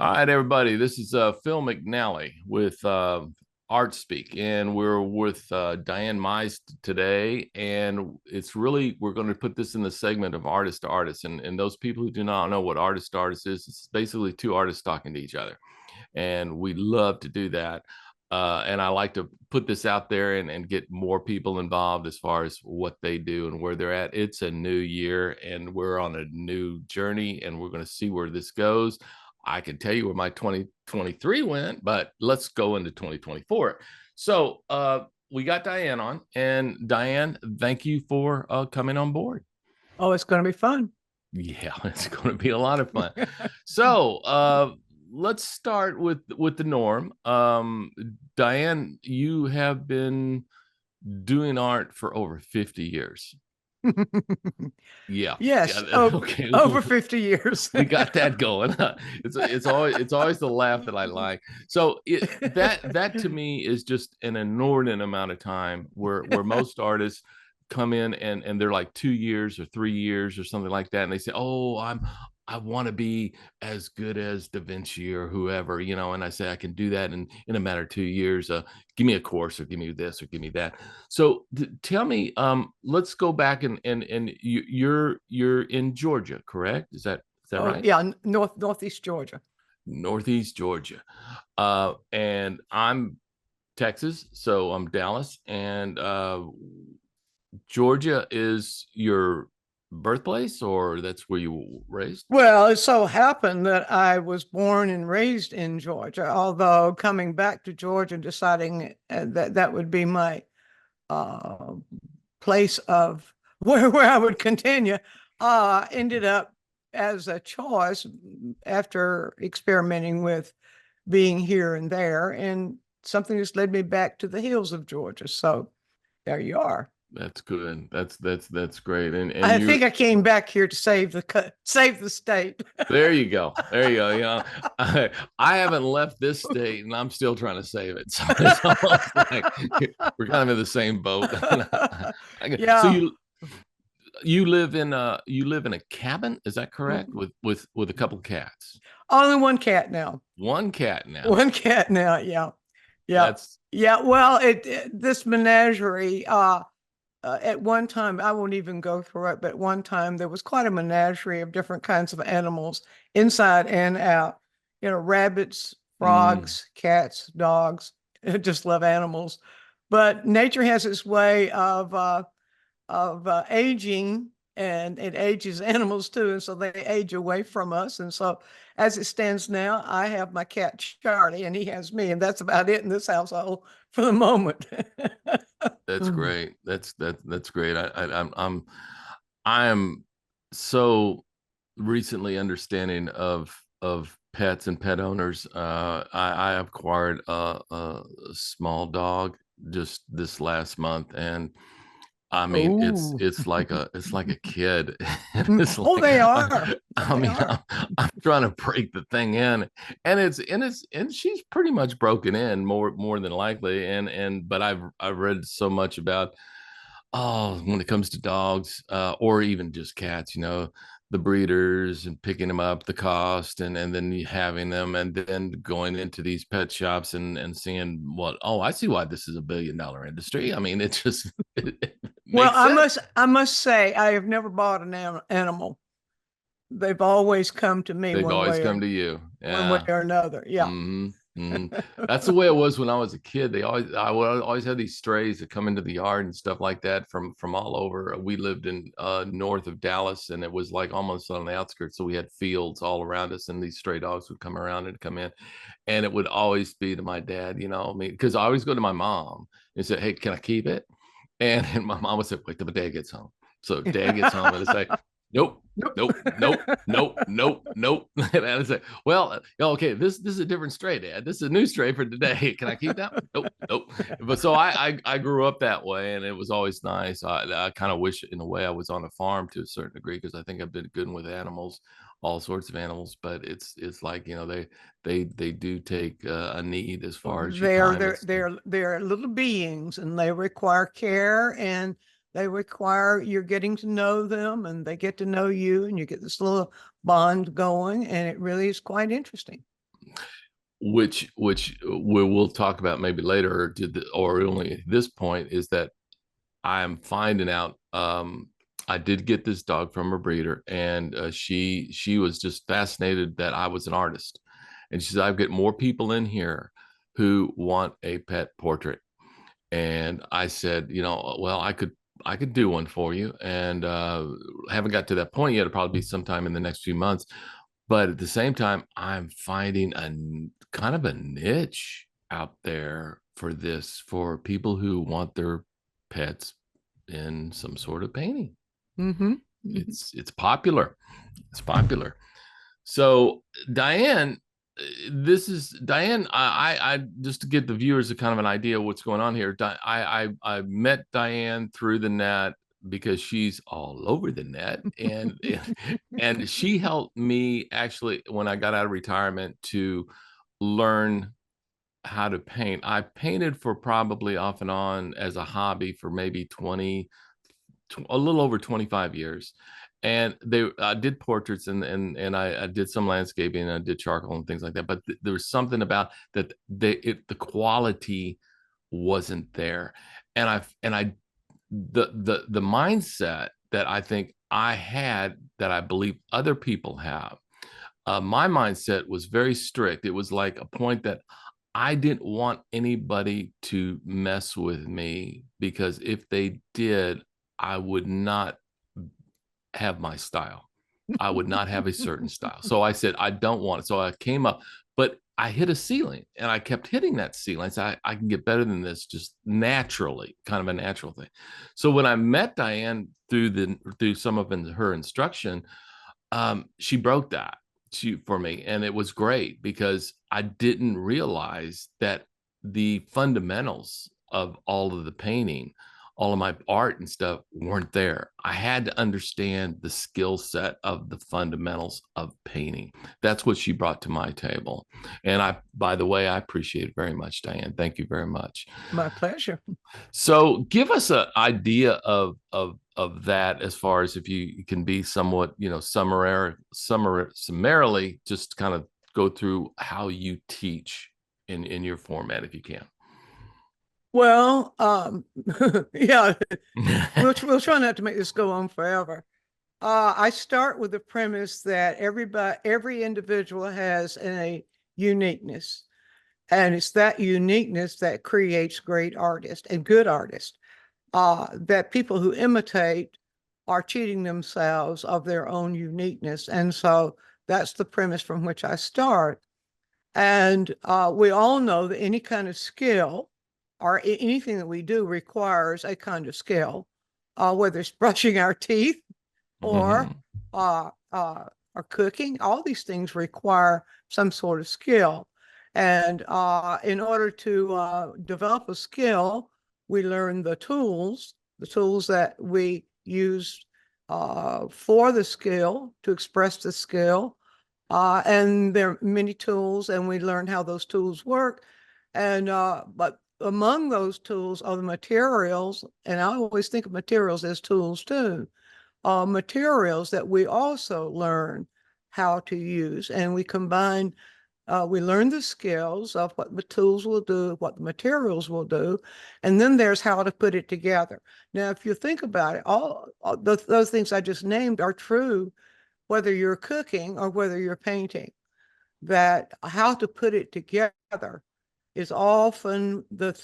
All right, everybody. This is Phil McNally with Art Speak, and we're with Dianne Mize today. And it's really, we're going to put this in the segment of artist to artist. And those people who do not know what artist to artist is, it's basically two artists talking to each other. And we love to do that. And I like to put this out there and get more people involved as far as what they do and where they're at. It's a new year and we're on a new journey and we're going to see where this goes. I can tell you where my 2023 went, but let's go into 2024. So we got Dianne on, and Dianne, thank you for coming on board. Oh, it's going to be fun. Yeah, it's going to be a lot of fun. So let's start with the norm. Dianne, you have been doing art for over 50 years. Yeah. Yes. Yeah. Oh, Okay. over 50 years. We got that going. It's always the laugh that I like. So that to me is just an inordinate amount of time where most artists come in and they're like 2 years or 3 years or something like that, and they say, "Oh, I want to be as good as Da Vinci or whoever," and I say I can do that in a matter of 2 years. Give me a course or give me this or give me that. So tell me, let's go back and you're in Georgia, correct? Is that Oh, right? yeah, northeast Georgia. Northeast Georgia. And I'm Texas, so I'm Dallas, and Georgia is your birthplace, or that's where you were raised? Well, it so happened that I was born and raised in Georgia, although coming back to Georgia and deciding that that would be my uh, place of where I would continue, ended up as a choice after experimenting with being here and there, and something just led me back to the hills of Georgia. So there you are. That's good. That's great. And I you're think I came back here to save the state. there you go. There you go. I haven't left this state and I'm still trying to save it. So it's almost like we're kind of in the same boat. So Yeah, you live in a cabin, is that correct? With a couple cats. only one cat now. One cat now. One cat now. Yeah, yeah, That's yeah. Well, this menagerie. At one time, I won't even go through it, but at one time there was quite a menagerie of different kinds of animals, inside and out. Rabbits, mm, frogs, cats, dogs. I just love animals. But nature has its way of aging, and it ages animals too, and so they age away from us. And so, as it stands now, I have my cat Charlie, and he has me, and that's about it in this household for the moment. that's great. That's great. I am so recently understanding of pets and pet owners. I acquired a small dog just this last month, and I mean Oh, it's like a kid. It's oh, like they are. I They mean are. I'm trying to break the thing in, and she's pretty much broken in more than likely, and but I've read so much about, oh, when it comes to dogs, or even just cats, the breeders and picking them up, the cost, and then you having them, and then going into these pet shops and seeing oh, I see why this is $1 billion industry. I mean, it just it Well, makes sense. I must say I have never bought an animal. They've always come to me They've always come to you. one way Yeah. or another. Yeah. That's the way it was when I was a kid. I would always have these strays that come into the yard and stuff like that from all over. We lived in north of Dallas, and it was like almost on the outskirts. So we had fields all around us, and these stray dogs would come around and come in, and it would always be to my dad. I mean, because I always go to my mom and say, "Hey, can I keep it?" And my mom would say, "Wait till my dad gets home." So dad gets home and it's like, "Nope, Nope. nope, nope, nope, nope, nope." And I say, "Well, okay, this is a different stray, Dad. This is a new stray for today. Can I keep that?" Nope, nope. But so I grew up that way, and it was always nice. I kind of wish, in a way, I was on a farm to a certain degree, because I think I've been good with animals, all sorts of animals. But it's like, they do take a need as far as your They're time. they're they're they're little beings, and they require care, and they require you're getting to know them, and they get to know you, and you get this little bond going, and it really is quite interesting. which we'll talk about maybe later, or only at this point, is that I'm finding out. I did get this dog from a breeder, and she was just fascinated that I was an artist, and she said, "I've got more people in here who want a pet portrait." And I said, well, I could do one for you, and haven't got to that point yet. It'll probably be sometime in the next few months. But at the same time, I'm finding a kind of a niche out there for this, for people who want their pets in some sort of painting. Mm-hmm. Mm-hmm. It's popular. It's popular. So Dianne, this is Dianne. I just to get the viewers a kind of an idea of what's going on here. I met Dianne through the net because she's all over the net, and she helped me actually when I got out of retirement to learn how to paint. I painted for probably off and on as a hobby for maybe a little over 25 years. And I did portraits, and I did some landscaping, and I did charcoal and things like that. But there was something about that the quality wasn't there. And I the mindset that I think I had, that I believe other people have, my mindset was very strict. It was like a point that I didn't want anybody to mess with me, because if they did, I would not have my style. I would not have a certain style. So I said, I don't want it. So I came up, but I hit a ceiling, and I kept hitting that ceiling. I said, I can get better than this just naturally, kind of a natural thing. So when I met Dianne through some of her instruction, she broke that for me, and it was great because I didn't realize that the fundamentals of all of the painting, all of my art and stuff, weren't there. I had to understand the skill set of the fundamentals of painting. That's what she brought to my table. And by the way, I appreciate it very much, Dianne. Thank you very much. My pleasure. So give us an idea of that, as far as if you can be somewhat, summarily just kind of go through how you teach in your format, if you can. Well, yeah, we'll try not to make this go on forever. I start with the premise that every individual has a uniqueness, and it's that uniqueness that creates great artists and good artists. That people who imitate are cheating themselves of their own uniqueness, and so that's the premise from which I start. And we all know that any kind of skill or anything that we do requires a kind of skill, whether it's brushing our teeth or Mm-hmm. uh, uh, or cooking. All these things require some sort of skill. And in order to develop a skill, we learn the tools that we use for the skill, to express the skill. And there are many tools, and we learn how those tools work. And but among those tools are the materials, and I always think of materials as tools too. Materials that we also learn how to use, and we combine. We learn the skills of what the tools will do, what the materials will do, and then there's how to put it together. Now, if you think about it, all those things I just named are true whether you're cooking or whether you're painting. That how to put it together is often the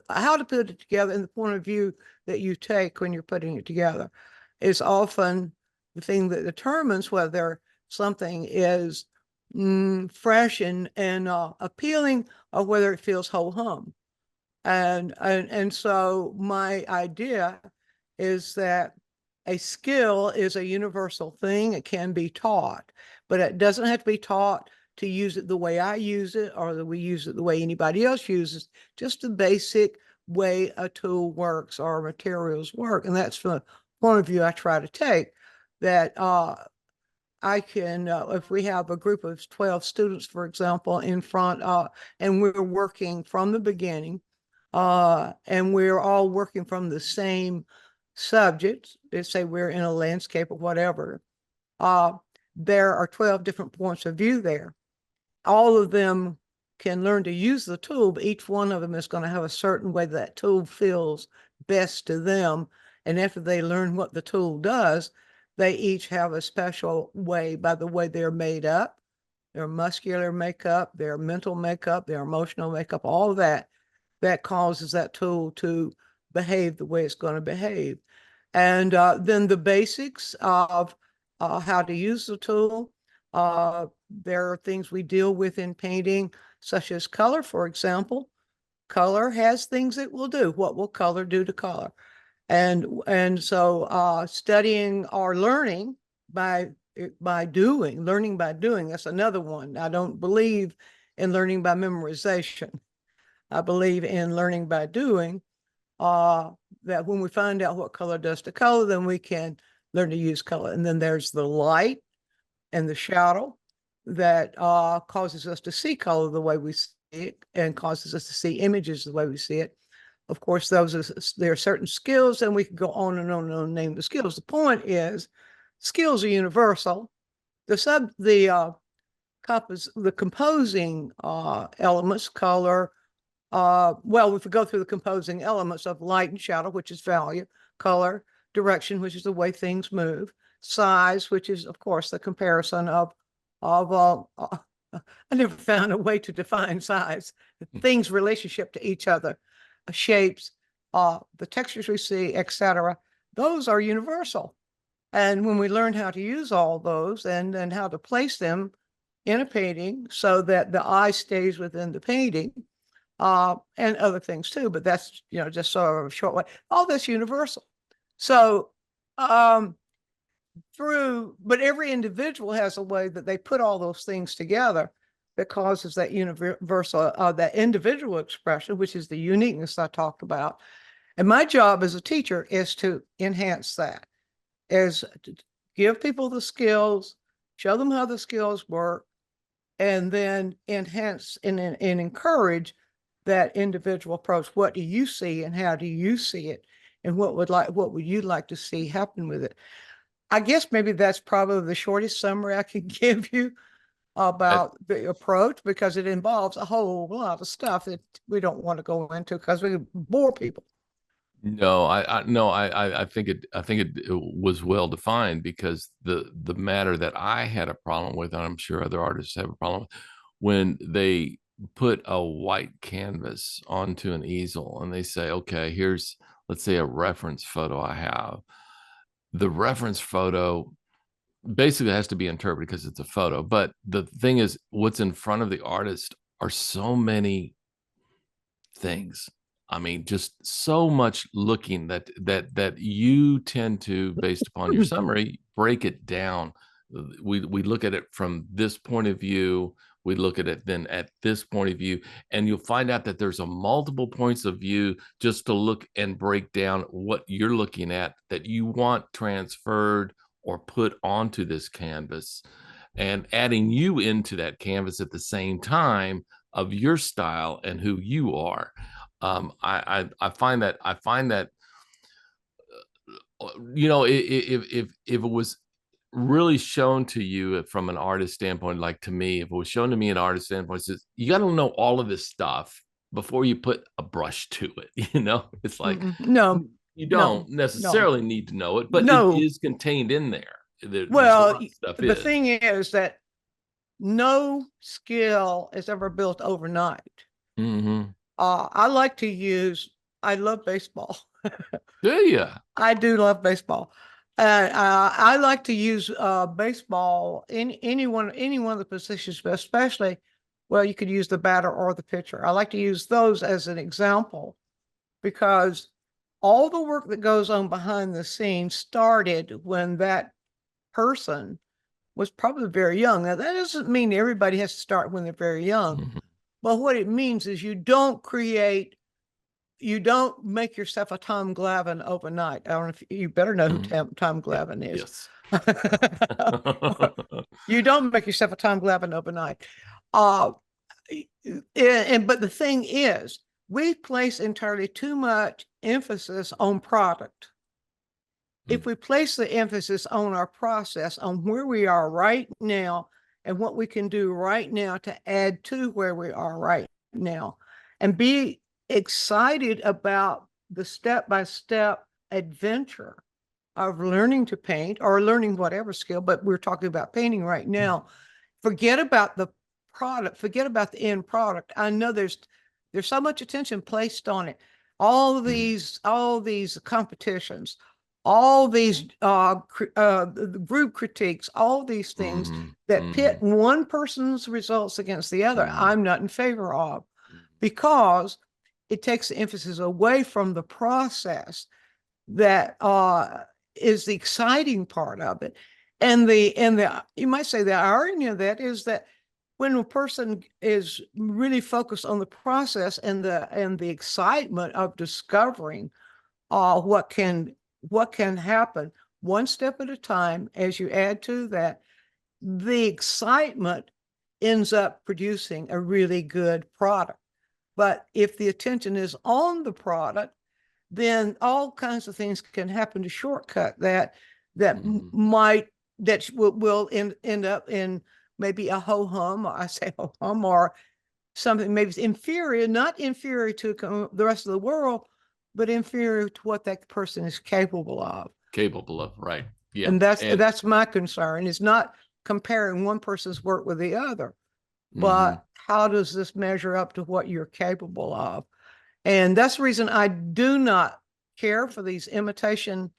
how to put it together in the point of view that you take when you're putting it together is often the thing that determines whether something is fresh and appealing, or whether it feels ho hum. And so my idea is that a skill is a universal thing. It can be taught, but it doesn't have to be taught to use it the way I use it, or that we use it the way anybody else uses, just the basic way a tool works or materials work. And that's the point of view I try to take, that I can, if we have a group of 12 students, for example, in front, and we're working from the beginning, and we're all working from the same subject. Let's say we're in a landscape or whatever. There are 12 different points of view there. all of them can learn to use the tool, but each one of them is going to have a certain way that tool feels best to them. And after they learn what the tool does, they each have a special way by the way they're made up, their muscular makeup, their mental makeup, their emotional makeup, all of that, that causes that tool to behave the way it's going to behave. And then the basics of how to use the tool. There are things we deal with in painting, such as color, for example. Color has things it will do. What will color do to color? And so studying or learning by doing, learning by doing, that's another one. I don't believe in learning by memorization. I believe in learning by doing, that when we find out what color does to color, then we can learn to use color. And then there's the light and the shadow that causes us to see color the way we see it and causes us to see images the way we see it. Of course, there are certain skills, and we can go on and on and on and name the skills. The point is, skills are universal. The composing elements, color, well, if we go through the composing elements of light and shadow, which is value, color, direction, which is the way things move, size, which is, of course, the comparison of I never found a way to define size, things' relationship to each other, shapes, the textures we see, etc. Those are universal. And when we learn how to use all those and how to place them in a painting so that the eye stays within the painting, and other things too, but that's, just sort of a short way. All that's universal. So but every individual has a way that they put all those things together that causes that universal, that individual expression, which is the uniqueness I talked about. And my job as a teacher is to enhance that, is to give people the skills, show them how the skills work, and then enhance and encourage that individual approach. What do you see and how do you see it? And what would you like to see happen with it? I guess maybe that's probably the shortest summary I can give you about the approach, because it involves a whole lot of stuff that we don't want to go into because we bore people. No, I think it was well defined, because the matter that I had a problem with, and I'm sure other artists have a problem with, when they put a white canvas onto an easel and they say, okay, here's, let's say, a reference photo I have. The reference photo basically has to be interpreted because it's a photo. But the thing is, what's in front of the artist are so many things. I mean, just so much looking that you tend to, based upon your summary, break it down. We look at it from this point of view. We look at it then at this point of view, and you'll find out that there's a multiple points of view just to look and break down what you're looking at that you want transferred or put onto this canvas, and adding you into that canvas at the same time of your style and who you are. I find that if it was really shown to you from an artist standpoint, like to me, if it was shown to me an artist standpoint, says you got to know all of this stuff before you put a brush to it. It's like, no, you don't necessarily need to know it, but it is contained in there. Well, the thing is that no skill is ever built overnight. Mm-hmm. I love baseball. Do you? I do love baseball. I like to use baseball in any one of the positions, but especially, well, you could use the batter or the pitcher. I like to use those as an example, because all the work that goes on behind the scenes started when that person was probably very young. Now, that doesn't mean everybody has to start when they're very young, Mm-hmm. but what it means is you don't make yourself a Tom Glavine overnight. I don't know if you better know who Tom Glavine is. Yes. You don't make yourself a Tom Glavine overnight. But the thing is, we place entirely too much emphasis on product. If we place the emphasis on our process, on where we are right now and what we can do right now to add to where we are right now, and be excited about the step-by-step adventure of learning to paint or learning whatever skill, but we're talking about painting right now. Forget about the product, forget about the end product. I know there's so much attention placed on it. All these competitions, all these group critiques, all these things that pit one person's results against the other, I'm not in favor of, because it takes the emphasis away from the process that is the exciting part of it. And the you might say the irony of that is that when a person is really focused on the process and the excitement of discovering what can happen one step at a time, as you add to that, the excitement ends up producing a really good product. But if the attention is on the product, then all kinds of things can happen to shortcut that will end up in maybe a ho-hum, or I say ho-hum, or something maybe inferior, not inferior to the rest of the world, but inferior to what that person is capable of. Right. Yeah. And that's my concern, is not comparing one person's work with the other, but how does this measure up to what you're capable of? And that's the reason I do not care for these imitation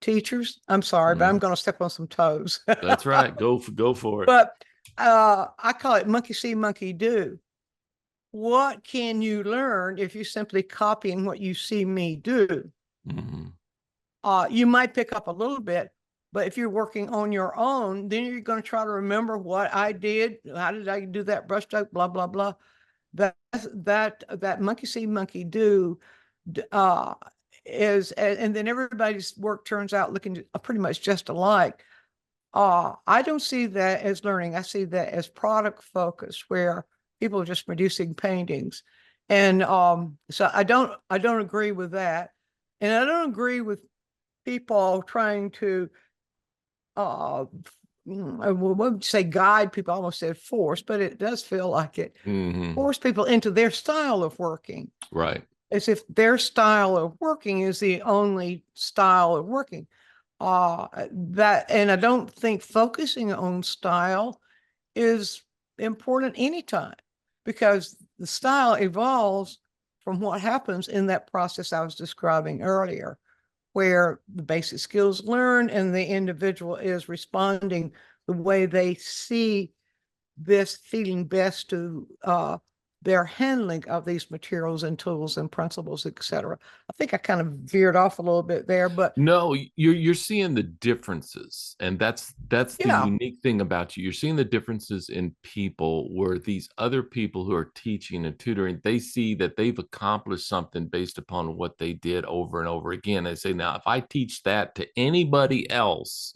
teachers. I'm sorry, but I'm going to step on some toes. That's right. Go for it. But I call it monkey see, monkey do. What can you learn if you're simply copying what you see me do? You might pick up a little bit, but if you're working on your own, then you're going to try to remember what I did. How did I do that brushstroke? Blah, blah, blah. That monkey see, monkey do is, and then everybody's work turns out looking pretty much just alike. I don't see that as learning. I see that as product focus, where people are just producing paintings. And so I don't agree with that. And I don't agree with people trying to I wouldn't say guide people, I almost said force, but it does feel like it. Force people into their style of working. Right. As if their style of working is the only style of working. And I don't think focusing on style is important anytime, because the style evolves from what happens in that process I was describing earlier, where the basic skills learned and the individual is responding the way they see this feeling best to their handling of these materials and tools and principles, etc. I think I kind of veered off a little bit there, but no, you're seeing the differences, and that's the unique thing about you. You're seeing the differences in people, where these other people who are teaching and tutoring, they see that they've accomplished something based upon what they did over and over again. They say, now, if I teach that to anybody else,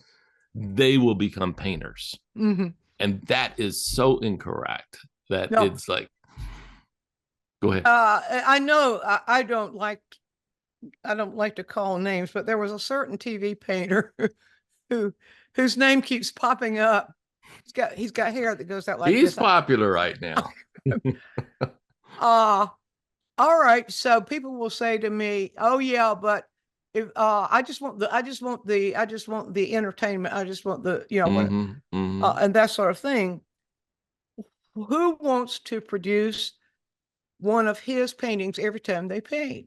they will become painters. And that is so incorrect that it's like, go ahead. I know I don't like to call names, but there was a certain TV painter whose name keeps popping up. He's got hair that goes out like this. He's popular right now. All right. So people will say to me, "Oh yeah, but if I just want the entertainment. I just want the and that sort of thing." Who wants to produce one of his paintings every time they paint?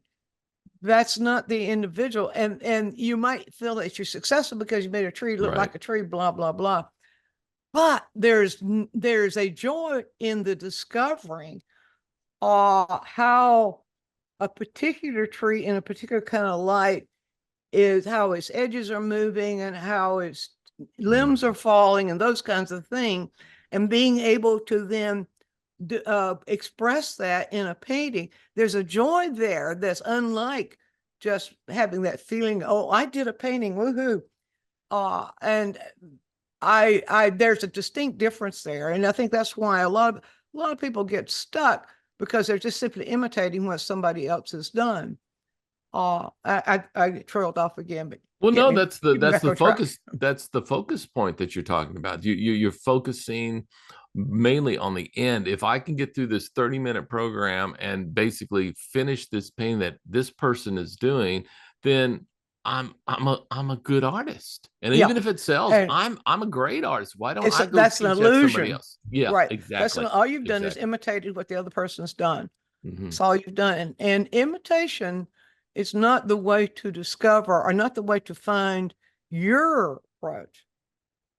That's not the individual. And you might feel that you're successful because you made a tree look like a tree, blah, blah, blah. But there's a joy in the discovering how a particular tree in a particular kind of light is, how its edges are moving and how its limbs are falling and those kinds of things. And being able to then express that in a painting, there's a joy there that's unlike just having that feeling, oh, I did a painting, woohoo. And there's a distinct difference there. And I think that's why a lot of people get stuck, because they're just simply imitating what somebody else has done. I trailed off again, but Well, Get no, me, keep me that's back the on track. focus. That's the focus point that you're talking about. You're focusing mainly on the end. If I can get through this 30-minute program and basically finish this painting that this person is doing, then I'm a good artist. And Yeah. even if it sells, And I'm a great artist. Why don't I go that's an teach that to somebody illusion, else? Yeah, right? exactly. All you've done is Exactly. imitated what the other person's done. Hmm. That's all you've done. And imitation is not the way to discover or not the way to find your approach.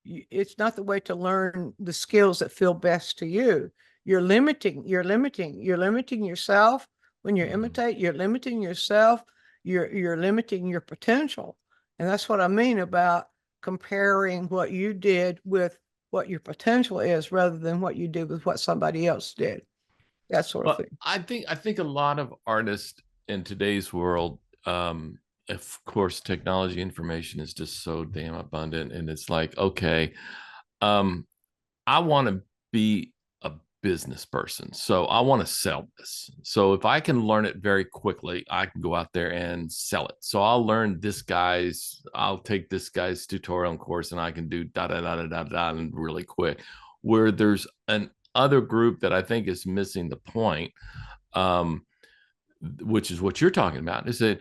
It's not the way to learn the skills that feel best to you. You're limiting yourself. When you Hmm. imitate, you're limiting yourself. You're limiting your potential. And that's what I mean about comparing what you did with what your potential is rather than what you did with what somebody else did. That sort of Well, thing. I think a lot of artists in today's world, of course, technology information is just so damn abundant, and it's like, okay, um, I want to be a business person, so I want to sell this. So if I can learn it very quickly, I can go out there and sell it. So I'll take this guy's tutorial course, and I can do da da da da da da and really quick. Where there's an other group that I think is missing the point, um, which is what you're talking about, is that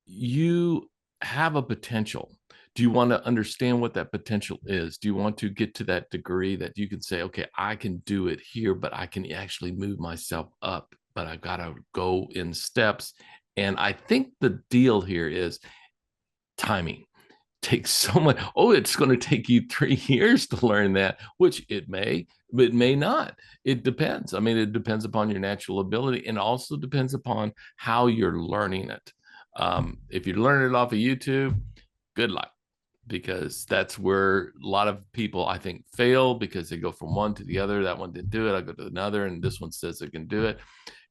you have a potential. Do you want to understand what that potential is? Do you want to get to that degree that you can say, okay, I can do it here, but I can actually move myself up, but I've got to go in steps. And I think the deal here is timing. Takes so much. Oh, it's going to take you 3 years to learn that, which it may, but it may not. It depends. I mean, it depends upon your natural ability, and also depends upon how you're learning it. If you're learning it off of YouTube, good luck, because that's where a lot of people, I think, fail, because they go from one to the other. That one didn't do it, I go to another, and this one says it can do it,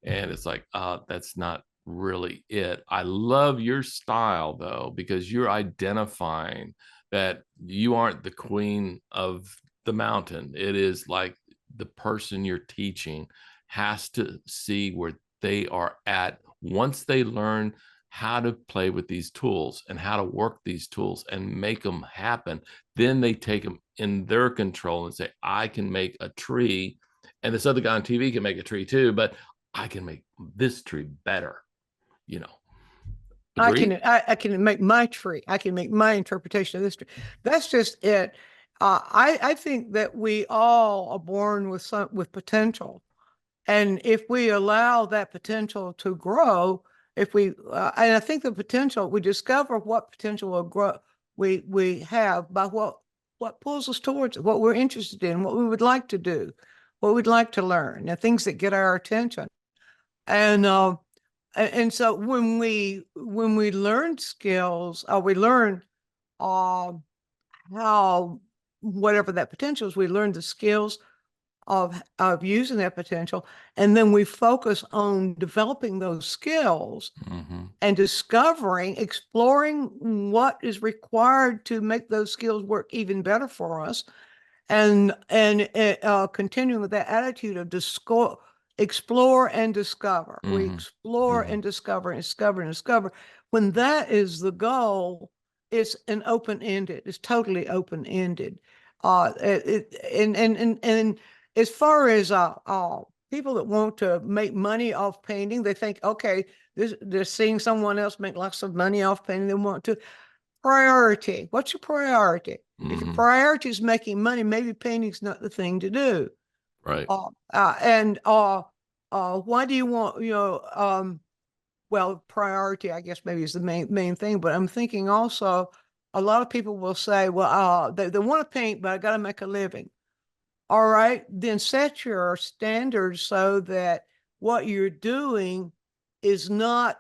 and it's like, that's not really it. I love your style though, because you're identifying that you aren't the queen of the mountain. It is like the person you're teaching has to see where they are at once they learn how to play with these tools and how to work these tools and make them happen. Then they take them in their control and say, I can make a tree, and this other guy on TV can make a tree too, but I can make this tree better, you know. Agree? I can make my tree. I can make my interpretation of this tree. That's just it. I think that we all are born with potential, and if we allow that potential to grow, if we and I think the potential we discover what potential will grow we have by what pulls us towards it, what we're interested in, what we would like to do, what we'd like to learn, the things that get our attention. And so when we learn skills, or we learn uh, how whatever that potential is, we learn the skills of using that potential, and then we focus on developing those skills Mm-hmm. and exploring what is required to make those skills work even better for us, and continuing with that attitude of explore and discover. We Mm-hmm. explore Mm-hmm. and discover and discover and discover. When that is the goal, it's an open ended. It's totally open ended. And as far as people that want to make money off painting, they think, okay, they're seeing someone else make lots of money off painting. They want to priority. What's your priority? If your Mm-hmm. priority is making money, maybe painting's not the thing to do. Right. And why do you want, well, priority, I guess maybe is the main thing, but I'm thinking also a lot of people will say, well, they want to paint, but I got to make a living. All right, then set your standards so that what you're doing is not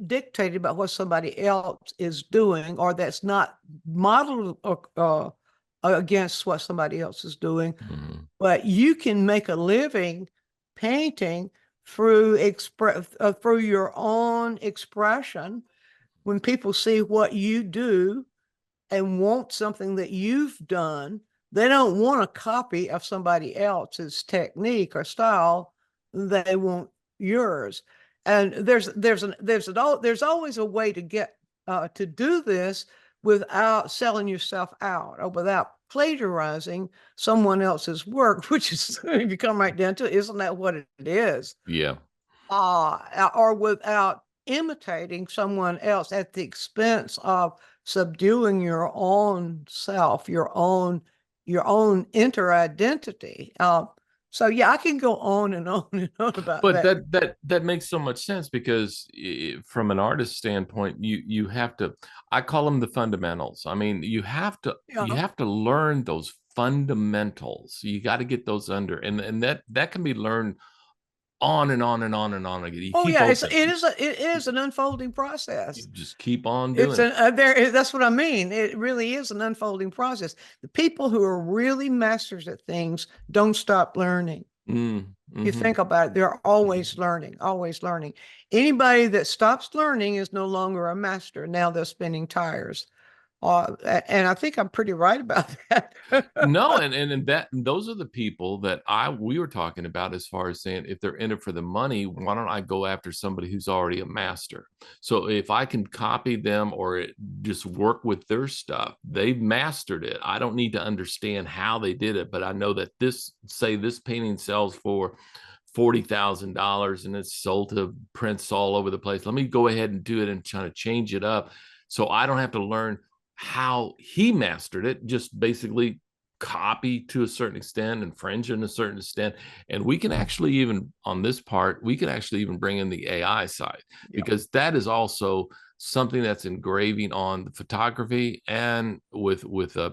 dictated about what somebody else is doing, or that's not modeled against what somebody else is doing. Mm-hmm. But you can make a living painting through your own expression. When people see what you do and want something that you've done, they don't want a copy of somebody else's technique or style. They want yours. And there's always a way to get to do this without selling yourself out or without plagiarizing someone else's work, which is, if you come right down to it, isn't that what it is? Yeah. Or without imitating someone else at the expense of subduing your own self, your own inner identity. So yeah, I can go on and on and on about But that. that makes so much sense because from an artist standpoint, you have to. I call them the fundamentals. I mean, you Yeah. have to learn those fundamentals. You got to get those under, and that can be learned on and on and on and on again. You Oh keep yeah, open. it is an unfolding You process. just keep on It's doing an it. that's what I mean. It really is an unfolding process. The people who are really masters at things don't stop learning. Mm, You mm-hmm. think about it, they're always learning, always learning. Anybody that stops learning is no longer a master. Now they're spinning tires. And I think I'm pretty right about that. No, and those are the people that I we were talking about as far as saying if they're in it for the money, why don't I go after somebody who's already a master? So if I can copy them or just work with their stuff, they've mastered it. I don't need to understand how they did it, but I know that this painting sells for $40,000 and it's sold to prints all over the place. Let me go ahead and do it and try to change it up so I don't have to learn how he mastered it, just basically copy to a certain extent, infringe in a certain extent. And we can actually even on this part, we can actually even bring in the AI side Yeah. because that is also something that's engraving on the photography and with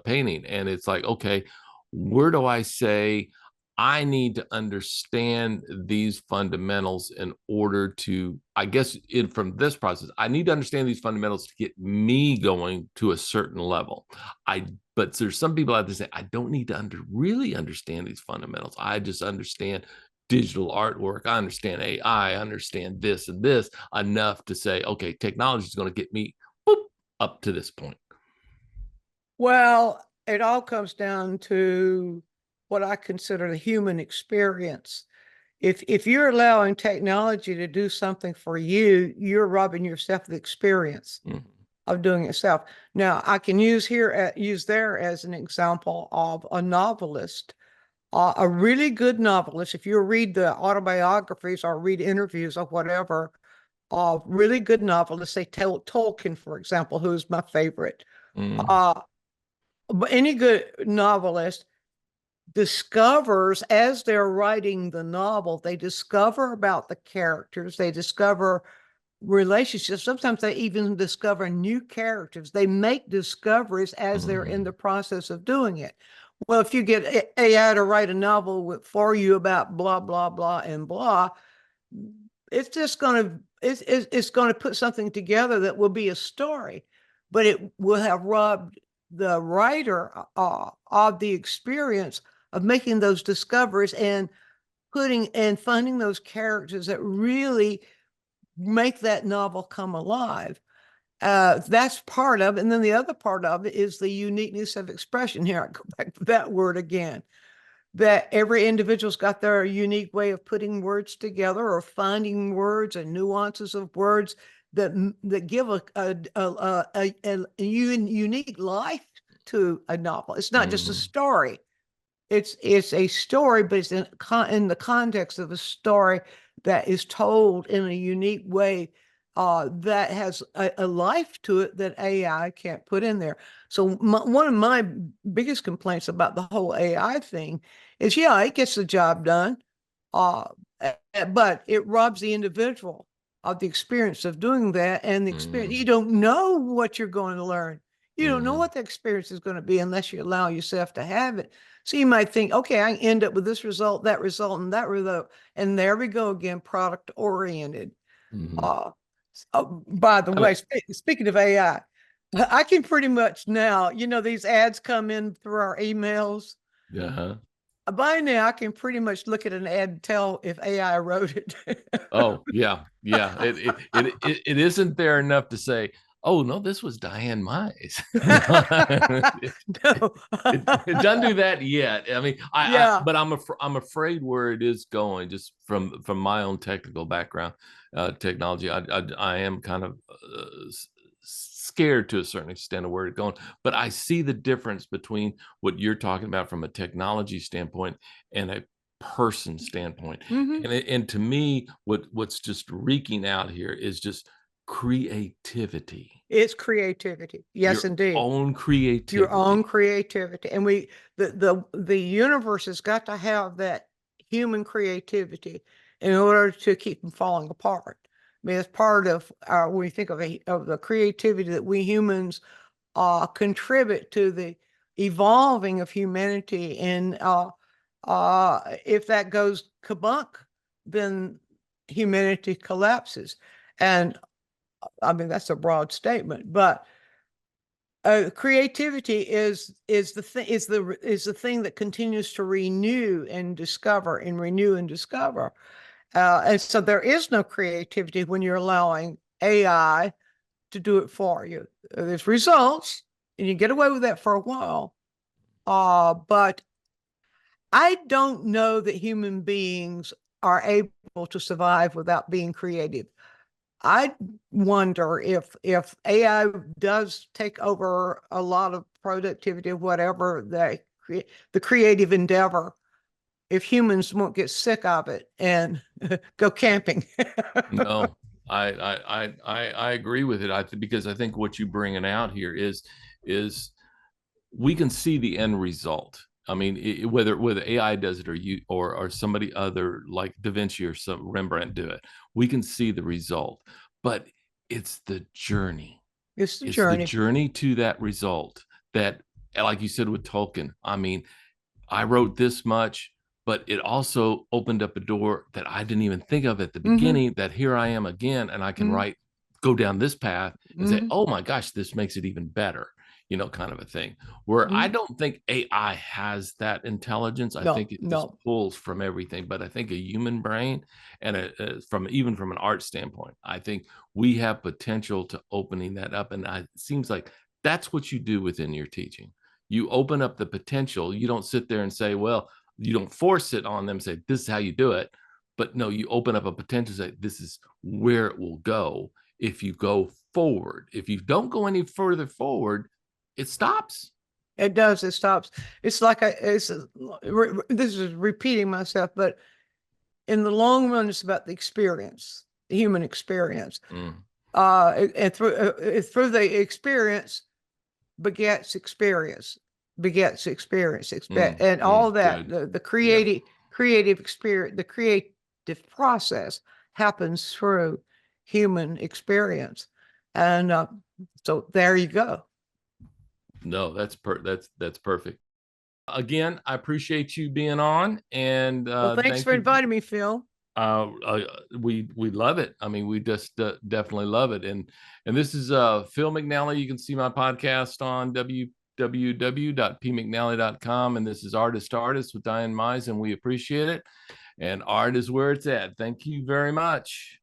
painting. And it's like, okay, where do I say I need to understand these fundamentals in order to, I guess, from this process, I need to understand these fundamentals to get me going to a certain level. But there's some people out there say, I don't need to really understand these fundamentals. I just understand digital artwork. I understand AI. I understand this and this enough to say, okay, technology is going to get me boop, up to this point. Well, it all comes down to what I consider the human experience. If you're allowing technology to do something for you, you're robbing yourself of the experience Mm-hmm. of doing it yourself. Now, I can use there as an example of a novelist, a really good novelist. If you read the autobiographies or read interviews or whatever of really good novelists, say Tolkien, for example, who's my favorite. Mm-hmm. Uh, but any good novelist discovers as they're writing the novel, they discover about the characters, they discover relationships. Sometimes they even discover new characters. They make discoveries as they're in the process of doing it. Well, if you get AI to write a novel for you about blah, blah, blah, and blah, it's just going to it's going to put something together that will be a story, but it will have robbed the writer of the experience of making those discoveries and putting and finding those characters that really make that novel come alive. That's part of it. And then the other part of it is the uniqueness of expression. Here, I go back to that word again, that every individual's got their unique way of putting words together or finding words and nuances of words that give a unique life to a novel. It's not just a Mm-hmm. story. It's a story, but it's in the context of a story that is told in a unique way that has a life to it that AI can't put in there. So one of my biggest complaints about the whole AI thing is, yeah, it gets the job done, uh, but it robs the individual of the experience of doing that and the experience. You Mm-hmm. don't know what you're going to learn. You don't know Mm-hmm. what the experience is going to be unless you allow yourself to have it. So you might think, okay, I end up with this result, and that result. And there we go again, product oriented. Mm-hmm. Uh, by the I mean, way, speaking of AI, I can pretty much now, these ads come in through our emails. uh-huh. By now, I can pretty much look at an ad and tell if AI wrote it. Oh yeah, yeah. It isn't there enough to say, oh no, this was Dianne Mize. No. It doesn't do that yet. I mean, Yeah. but I'm afraid where it is going, just from my own technical background, technology. I am kind of scared to a certain extent of where it's going. But I see the difference between what you're talking about from a technology standpoint and a person standpoint. Mm-hmm. And to me, what's just reeking out here is just creativity. It's creativity. Yes, Your indeed. own Your own creativity. creativity. And the universe has got to have that human creativity in order to keep from falling apart. I mean, it's part of our, when we think of the creativity that we humans contribute to the evolving of humanity. And if that goes kabunk, then humanity collapses. And I mean, that's a broad statement, but creativity is the thing is the thing that continues to renew and discover and renew and discover. And so there is no creativity when you're allowing AI to do it for you. There's results, and you get away with that for a while. But I don't know that human beings are able to survive without being creative. I wonder if AI does take over a lot of productivity of whatever the creative endeavor, if humans won't get sick of it and go camping. No, I agree with it. Because I think what you're bringing out here is we can see the end result. I mean, whether AI does it or you or somebody other like Da Vinci or some Rembrandt do it, we can see the result. But it's the journey. It's the It's the journey. journey to that result that, like you said with Tolkien, I mean, I wrote this much, but it also opened up a door that I didn't even think of at the Mm-hmm. beginning, that here I am again, and I can Mm-hmm. go down this path and say, Mm-hmm. oh my gosh, this makes it even better, kind of a thing. Where I Mm-hmm. don't think AI has that intelligence. I No, think it just no. pulls from everything. But I think a human brain, and even from an art standpoint, I think we have potential to opening that up. And it seems like that's what you do within your teaching. You open up the potential. You don't sit there and say, well, you don't force it on them, say, this is how you do it. But no, you open up a potential, say, this is where it will go if you go forward. If you don't go any further forward, it stops. It does. It stops. It's like this is repeating myself, but in the long run, it's about the experience, the human experience. Mm, And through the experience begets experience, and all that good. the Yeah. creative experience, the creative process happens through human experience, and so there you go. No, that's perfect. Again, I appreciate you being on, and Well, thanks thank for you. inviting me, Phil. We love it. I mean, we just definitely love it. And this is Phil McNally. You can see my podcast on www.pmcnally.com. And this is Artist to Artist with Dianne Mize, and we appreciate it. And art is where it's at. Thank you very much.